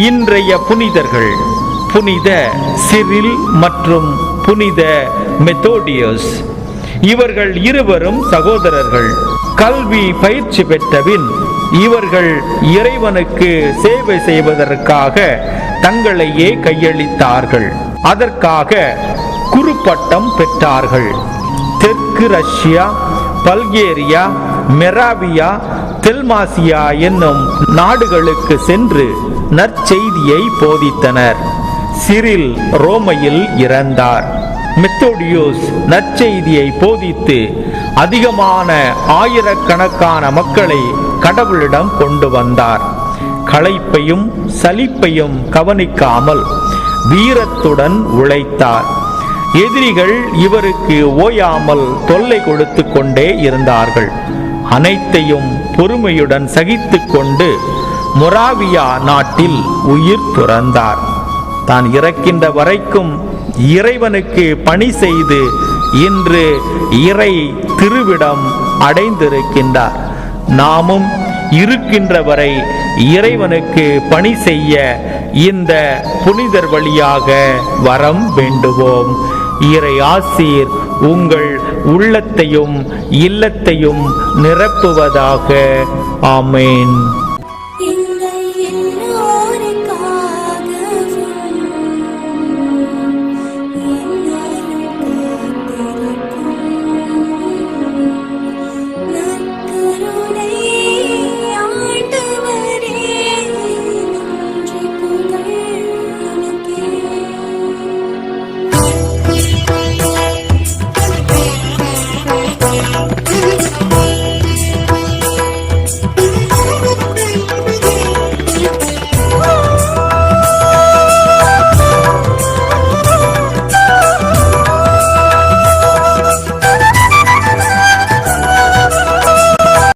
இன்றைய புனிதர்கள் புனித சிரில் மற்றும் புனித மெத்தோடியஸ். இவர்கள் இருவரும் சகோதரர்கள். கல்வி பயிற்சி பெற்றபின் இவர்கள் இறைவனுக்கு சேவை செய்வதற்காக தங்களையே கையளித்தார்கள். அதற்காக குருப்பட்டம் பெற்றார்கள். தெற்கு ரஷ்யா, பல்கேரியா, மெராவியா, தெல்மாசியா என்னும் நாடுகளுக்கு சென்று நற்செய்தியை போதித்தனர். சிரில் ரோமையில் இறந்தார். மெத்தோடியோஸ் நற்செய்தியை போதித்து அதிகமான ஆயிரக்கணக்கான மக்களை கடவுளிடம் கொண்டு வந்தார். களைப்பையும் சலிப்பையும் கவனிக்காமல் வீரத்துடன் உழைத்தார். எதிரிகள் இவருக்கு ஓயாமல் தொல்லை கொடுத்து கொண்டே இருந்தார்கள். அனைத்தையும் பொறுமையுடன் சகித்து கொண்டு மொராவியா நாட்டில் உயிர் துறந்தார். தான் இறக்கின்ற வரைக்கும் இறைவனுக்கு பணி செய்து இன்று இறை திருவிடம் அடைந்திருக்கின்றார். நாமும் இருக்கின்ற வரை இறைவனுக்கு பணி செய்ய இந்த புனிதர் வழியாக வரம் வேண்டுவோம். இறை ஆசீர் உங்கள் உள்ளத்தையும் இல்லத்தையும் நிரப்புவதாக. ஆமேன்.